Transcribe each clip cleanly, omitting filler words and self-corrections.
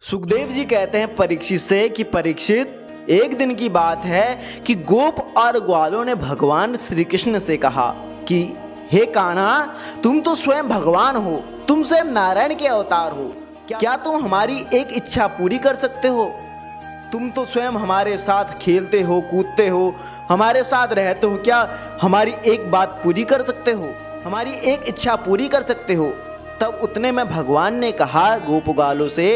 सुखदेव जी कहते हैं परीक्षित से कि परीक्षित, एक दिन की बात है कि गोप और ग्वालों ने भगवान श्री कृष्ण से कहा कि हे कान्हा, तुम तो स्वयं भगवान हो, तुम स्वयं नारायण के अवतार हो, क्या तुम हमारी एक इच्छा पूरी कर सकते हो? तुम तो स्वयं हमारे साथ खेलते हो, कूदते हो, हमारे साथ रहते हो, क्या हमारी एक बात पूरी कर सकते हो? हमारी एक इच्छा पूरी कर सकते हो? तब उतने में भगवान ने कहा गोप ग्वालों से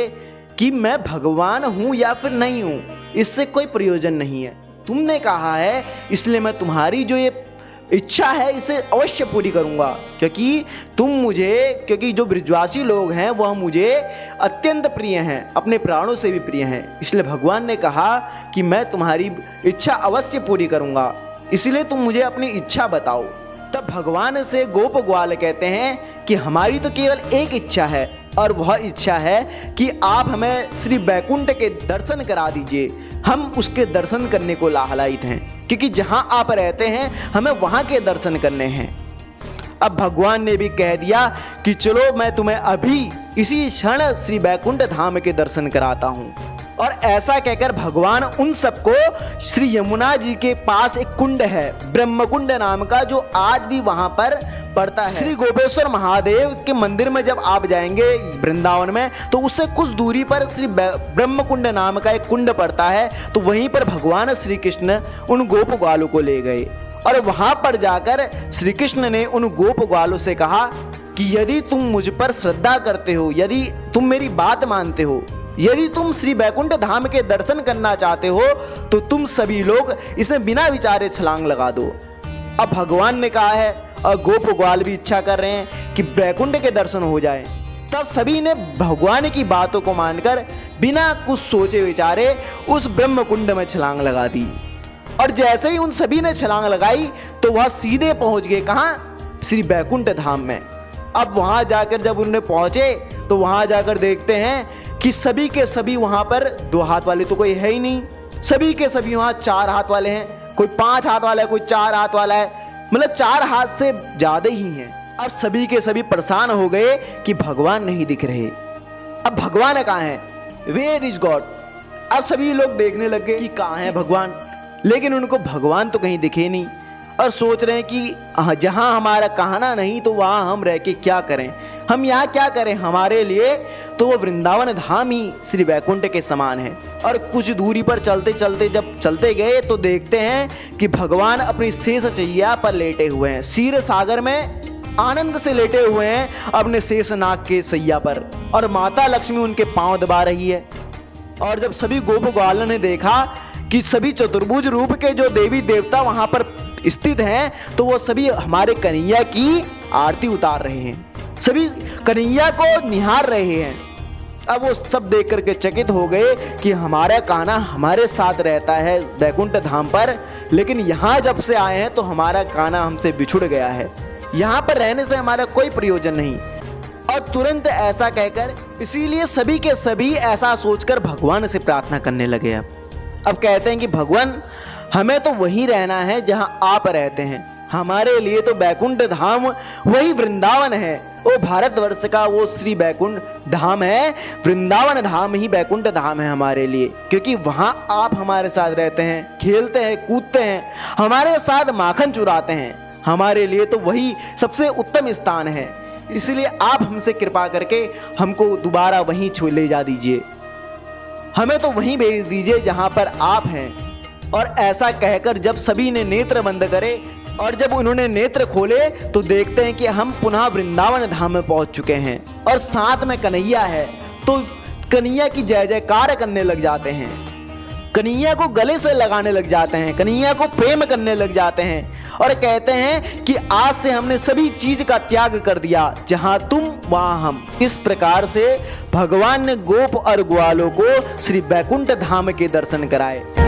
कि मैं भगवान हूं या फिर नहीं हूं, इससे कोई प्रयोजन नहीं है। तुमने कहा है इसलिए मैं तुम्हारी जो ये इच्छा है इसे अवश्य पूरी करूंगा, क्योंकि जो ब्रजवासी लोग हैं वह मुझे अत्यंत प्रिय हैं, अपने प्राणों से भी प्रिय हैं। इसलिए भगवान ने कहा कि मैं तुम्हारी इच्छा अवश्य पूरी करूंगा, इसलिए तुम मुझे अपनी इच्छा बताओ। तब भगवान से गोप ग्वाल कहते हैं कि हमारी तो केवल एक इच्छा है, और वह इच्छा है कि आप हमें श्री बैकुंठ के दर्शन करा दीजिए। हम उसके दर्शन करने को लालायित हैं, क्योंकि जहां आप रहते हैं हमें वहां के दर्शन करने हैं। अब भगवान ने भी कह दिया कि चलो मैं तुम्हें अभी इसी क्षण श्री बैकुंठ धाम के दर्शन कराता हूं। और ऐसा कहकर भगवान उन सबको श्री यमुना जी के पास एक कुंड है ब्रह्मकुंड नाम का, जो आज भी वहां पर पड़ता है। श्री गोपेश्वर महादेव के मंदिर में जब आप जाएंगे वृंदावन में, तो उससे कुछ दूरी पर श्री ब्रह्मकुंड नाम का एक कुंड पड़ता है। तो वहीं पर भगवान श्री कृष्ण उन गोप ग्वालों को ले गए, और वहां पर जाकर श्री कृष्ण ने उन गोप ग्वालों से कहा कि यदि तुम मुझ पर श्रद्धा करते हो, यदि तुम मेरी बात मानते हो, यदि तुम श्री बैकुंठ धाम के दर्शन करना चाहते हो, तो तुम सभी लोग इसमें बिना विचारे छलांग लगा दो। अब भगवान ने कहा है और गोप ग्वाल भी इच्छा कर रहे हैं कि बैकुंठ के दर्शन हो जाए। तब सभी ने भगवान की बातों को मानकर बिना कुछ सोचे विचारे उस ब्रह्म कुंड में छलांग लगा दी। और जैसे ही उन सभी ने छलांग लगाई तो वह सीधे पहुंच गए कहां? श्री बैकुंठ धाम में। अब वहां जाकर जब उन्हें पहुंचे तो वहां जाकर देखते हैं कि सभी के सभी वहां पर 2 हाथ वाले तो कोई है ही नहीं, सभी के सभी वहां 4 हाथ वाले हैं, कोई 5 हाथ वाला है, कोई 4 हाथ वाला है, मतलब 4 हाथ से ज्यादा ही हैं। अब सभी के सभी परेशान हो गए कि भगवान नहीं दिख रहे। अब भगवान कहाँ हैं? Where is God? अब सभी लोग देखने लगे कि कहाँ है भगवान, लेकिन उनको भगवान तो कहीं दिखे नहीं, और सोच रहे हैं कि जहां हमारा कहना नहीं तो वहां हम रह के क्या करें, हम यहाँ क्या करें, हमारे लिए तो वो वृंदावन धाम ही श्री बैकुंठ के समान है। और कुछ दूरी पर चलते चलते जब चलते गए तो देखते हैं कि भगवान अपनी शेष चैया पर लेटे हुए हैं, क्षीर सागर में आनंद से लेटे हुए हैं अपने शेष नाग के सैया पर, और माता लक्ष्मी उनके पांव दबा रही है। और जब सभी गोप ग्वालों ने देखा कि सभी चतुर्भुज रूप के जो देवी देवता वहां पर स्थित हैं, तो वो सभी हमारे कन्हैया की आरती उतार रहे हैं, सभी कन्हैया को निहार रहे हैं। अब वो सब देख करके चकित हो गए कि हमारा कान्हा हमारे साथ रहता है बैकुंठ धाम पर, लेकिन यहाँ जब से आए हैं तो हमारा कान्हा हमसे बिछुड़ गया है, यहाँ पर रहने से हमारा कोई प्रयोजन नहीं। और तुरंत ऐसा कहकर, इसीलिए सभी के सभी ऐसा सोचकर भगवान से प्रार्थना करने लगे। अब कहते हैं कि भगवान, हमें तो वहीं रहना है जहां आप रहते हैं, हमारे लिए तो बैकुंठ धाम वही वृंदावन है, वो भारतवर्ष का वो श्री बैकुंठ धाम है, वृंदावन धाम ही बैकुंठ धाम है हमारे लिए, क्योंकि वहां आप हमारे साथ रहते हैं, खेलते हैं, कूदते हैं, हमारे साथ माखन चुराते हैं, हमारे लिए तो वही सबसे उत्तम स्थान है। इसलिए आप हमसे कृपा करके हमको दोबारा वहीं ले जा दीजिए, हमें तो वहीं भेज दीजिए जहां पर आप हैं। और ऐसा कहकर जब सभी ने नेत्र बंद करे और जब उन्होंने नेत्र खोले तो देखते हैं कि हम पुनः वृंदावन धाम में पहुंच चुके हैं, और साथ में कन्हैया है। तो कन्हैया की जय जयकार करने लग जाते हैं, कन्हैया को गले से लगाने लग जाते हैं, कन्हैया को प्रेम करने लग जाते हैं, और कहते हैं कि आज से हमने सभी चीज का त्याग कर दिया, जहां तुम वहां हम। इस प्रकार से भगवान ने गोप और ग्वालों को श्री बैकुंठ धाम के दर्शन कराए।